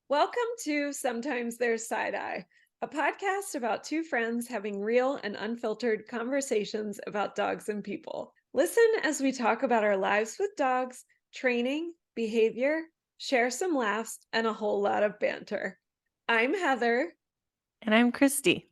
Welcome to Sometimes There's Side Eye, a podcast about two friends having real and unfiltered conversations about dogs and people. Listen as we talk about our lives with dogs, training, behavior, share some laughs, and a whole lot of banter. I'm Heather. And I'm Kristi.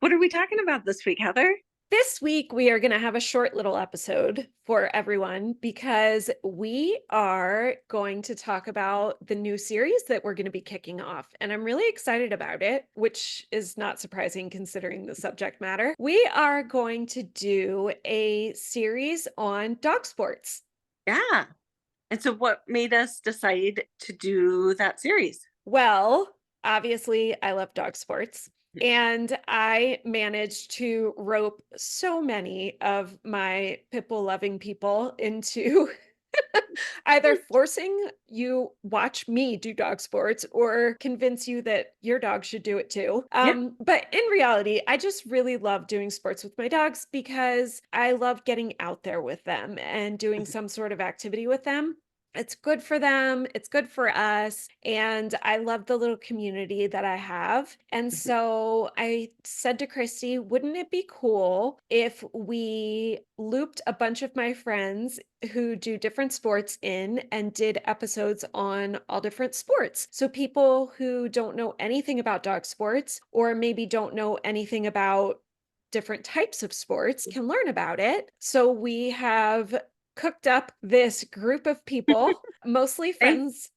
What are we talking about this week, Heather? This week, we are going to have a short little episode for everyone because we are going to talk about the new series that we're going to be kicking off. And I'm really excited about it, which is not surprising considering the subject matter. We are going to do a series on dog sports. Yeah. And so what made us decide to do that series? Well, obviously, I love dog sports. And I managed to rope so many of my pit bull loving people into either forcing you watch me do dog sports or convince you that your dog should do it too. Yeah. But in reality, I just really love doing sports with my dogs because I love getting out there with them and doing Mhm. some sort of activity with them. It's good for them, it's good for us, and I love the little community that I have. And Mhm. so I said to Christy, wouldn't it be cool if we looped a bunch of my friends who do different sports in and did episodes on all different sports? So people who don't know anything about dog sports or maybe don't know anything about different types of sports can learn about it. So we have cooked up this group of people, mostly Thank friends.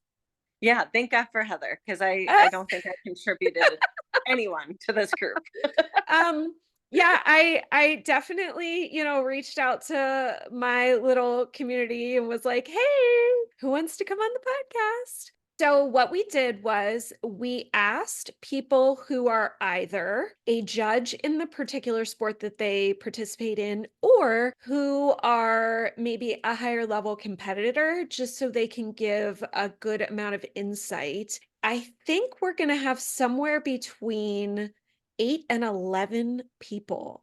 thank God for Heather, because I don't think I contributed anyone to this group. um yeah, I definitely, reached out to my little community and was like, "Hey, who wants to come on the podcast?" So what we did was we asked people who are either a judge in the particular sport that they participate in or who are maybe a higher level competitor just so they can give a good amount of insight. I think we're going to have somewhere between 8 and 11 people.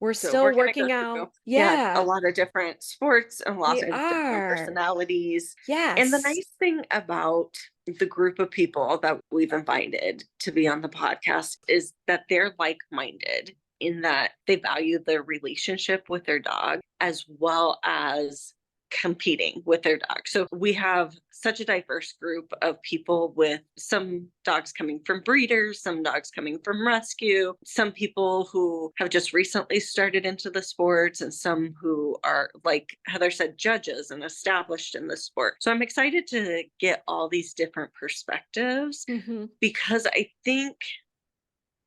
We're So still we're gonna go working through, out. a Yeah, lot of different sports and lots we of different are. personalities. And the Yes. nice thing about the group of people that we've invited to be on the podcast is that they're like-minded in that they value their relationship with their dog as well as competing with their dog. So we have such a diverse group of people, with some dogs coming from breeders, some dogs coming from rescue, some people who have just recently started into the sports, and some who are, like Heather said, judges and established in the sport. So I'm excited to get all these different perspectives Mhm. because I think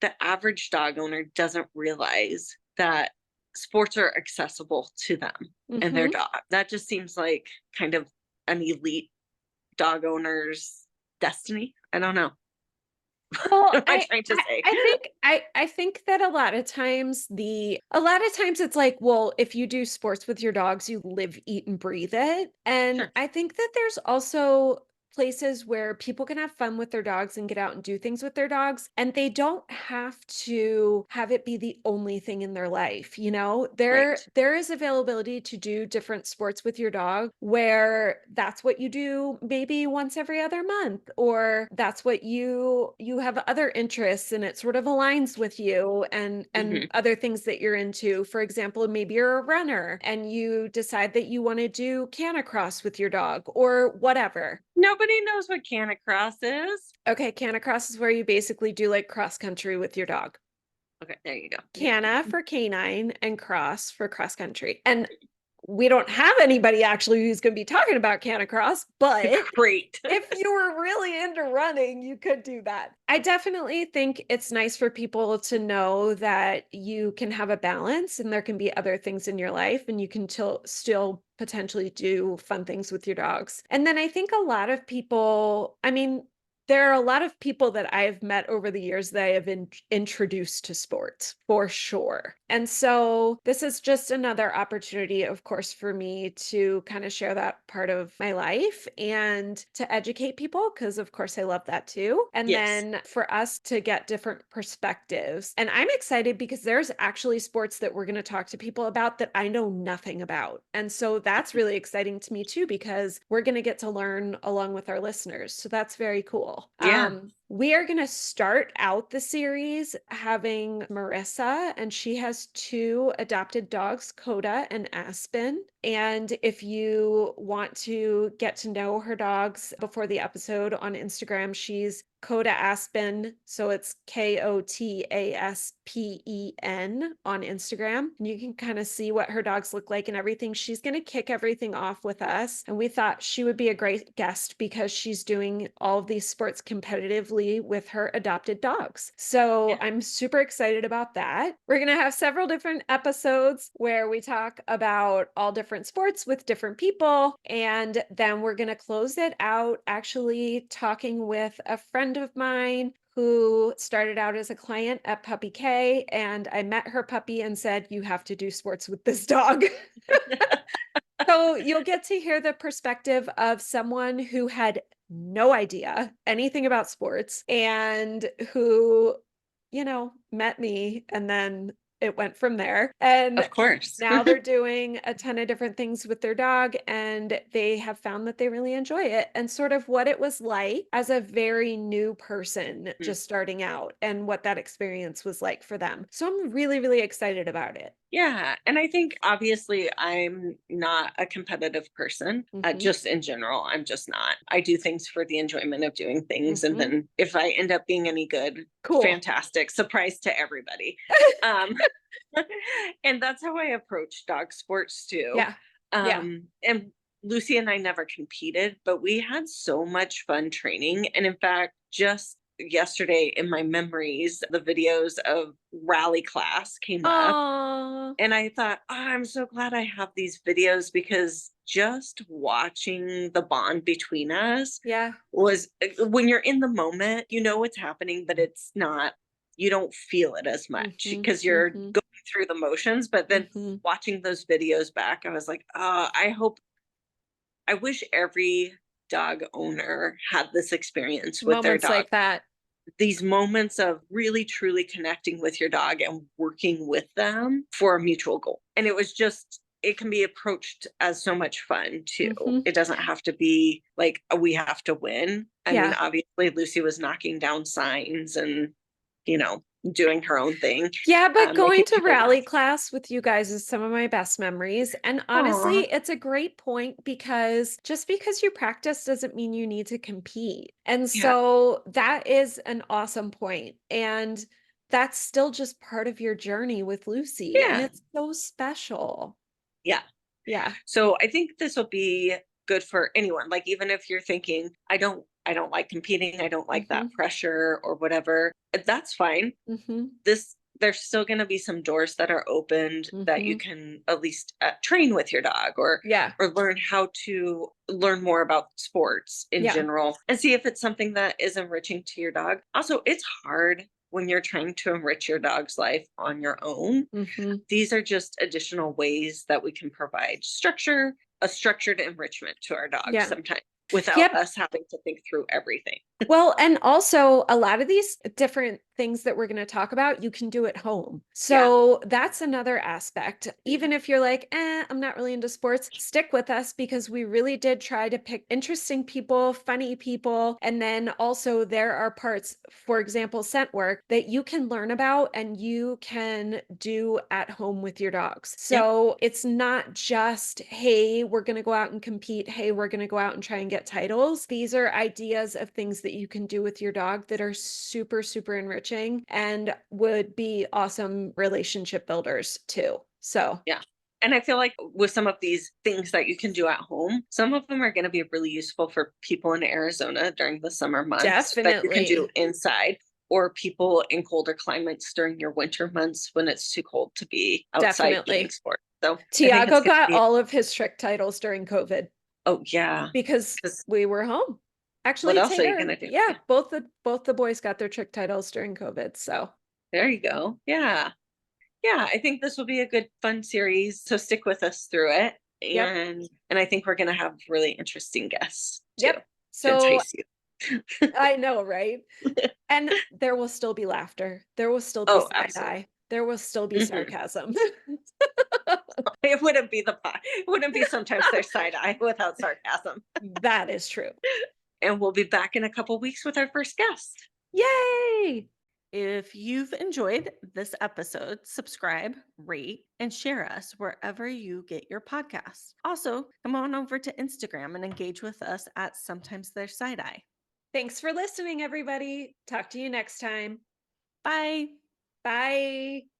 the average dog owner doesn't realize that sports are accessible to them and their Mhm. dog. That just seems like kind of an elite dog owner's destiny. I don't know. Well, What am I trying to say? I think that a lot of times it's like, well, if you do sports with your dogs, you live, eat, and breathe it. And Sure. I think that there's also places where people can have fun with their dogs and get out and do things with their dogs, and they don't have to have it be the only thing in their life. There Right. there is availability to do different sports with your dog where that's what you do maybe once every other month, or that's what you have other interests and it sort of aligns with you and Hmm. other things that you're into. For example, maybe you're a runner and you decide that you want to do canicross with your dog or whatever. Nobody knows what canicross is. Okay, canicross is where you basically do like cross country with your dog. Okay, there you go. Yeah. Canna for canine and cross for cross country. And we don't have anybody actually who's going to be talking about canicross, but Great. if you were really into running, you could do that. I definitely think it's nice for people to know that you can have a balance and there can be other things in your life and you can still potentially do fun things with your dogs. And then I think a lot of people, I mean, there are a lot of people that I've met over the years that I have introduced to sports for sure. And so this is just another opportunity, of course, for me to kind of share that part of my life and to educate people, because of course I love that too. And Yes. then for us to get different perspectives. And I'm excited because there's actually sports that we're going to talk to people about that I know nothing about. And so that's really exciting to me too, because we're going to get to learn along with our listeners. So that's very cool. special. Yeah. We are going to start out the series having Marissa, and she has 2 adopted dogs, Coda and Aspen. And if you want to get to know her dogs before the episode on Instagram, she's Coda Aspen. So it's KOTASPEN on Instagram. And you can kind of see what her dogs look like and everything. She's going to kick everything off with us. And we thought she would be a great guest because she's doing all of these sports competitively with her adopted dogs. So I'm super excited about that. We're going to have several different episodes where we talk about all different sports with different people. And then we're going to close it out actually talking with a friend of mine who started out as a client at Puppy K, and I met her puppy and said, you have to do sports with this dog. So you'll get to hear the perspective of someone who had no idea anything about sports and who, met me, and then it went from there. And Of course. now they're doing a ton of different things with their dog, and they have found that they really enjoy it, and sort of what it was like as a very new person just starting out and what that experience was like for them. So I'm really, really excited about it. Yeah. And I think obviously I'm not a competitive person, just in general. I'm just not. I do things for the enjoyment of doing things. And then if I end up being any good, Cool. Fantastic. Surprise to everybody. And that's how I approach dog sports too. Yeah. And Lucy and I never competed, but we had so much fun training. And in fact, just yesterday in my memories, the videos of rally class came up. Aww. And I thought, oh, I'm so glad I have these videos because just watching the bond between us was, when you're in the moment, you know what's happening, but it's not, you don't feel it as much because you're going through the motions. But then watching those videos back, I was like, oh, I wish every dog owner had this experience with their Moments dog. like that. These moments of really truly connecting with your dog and working with them for a mutual goal. And it was just, it can be approached as so much fun too. It doesn't have to be like, we have to win. I mean, obviously Lucy was knocking down signs and, doing her own thing. Yeah, but going to rally laugh. class with you guys is some of my best memories. And honestly, it's a great point because just because you practice doesn't mean you need to compete. And so that is an awesome point. And that's still just part of your journey with Lucy. And it's so special. Yeah. Yeah. So I think this will be good for anyone. Like, even if you're thinking, I don't like competing, I don't like that pressure or whatever, that's fine. There's still going to be some doors that are opened that you can at least train with your dog or learn how to learn more about sports in general and see if it's something that is enriching to your dog. Also, it's hard when you're trying to enrich your dog's life on your own. These are just additional ways that we can provide a structured enrichment to our dogs sometimes without us having to think through everything. Well, and also a lot of these different things that we're going to talk about, you can do at home. So that's another aspect. Even if you're like, I'm not really into sports, stick with us because we really did try to pick interesting people, funny people. And then also there are parts, for example, scent work that you can learn about and you can do at home with your dogs. So it's not just, hey, we're going to go out and compete. Hey, we're going to go out and try and get titles. These are ideas of things that you can do with your dog that are super, super enriching and would be awesome relationship builders too. So, And I feel like with some of these things that you can do at home, some of them are going to be really useful for people in Arizona during the summer months that you can do inside, or people in colder climates during your winter months when it's too cold to be outside doing sports. So Tiago got all of his trick titles during COVID. Oh yeah. Because we were home. Actually, what else are you gonna do? Yeah, both the boys got their trick titles during COVID. So there you go. Yeah. I think this will be a good fun series. So stick with us through it. And I think we're gonna have really interesting guests too. So to entice you. I know, right? And there will still be laughter. There will still be side eye. There will still be sarcasm. It wouldn't be sometimes there's side eye without sarcasm. That is true. And we'll be back in a couple weeks with our first guest. Yay! If you've enjoyed this episode, subscribe, rate, and share us wherever you get your podcasts. Also, come on over to Instagram and engage with us at Sometimes There's Side Eye. Thanks for listening, everybody. Talk to you next time. Bye. Bye.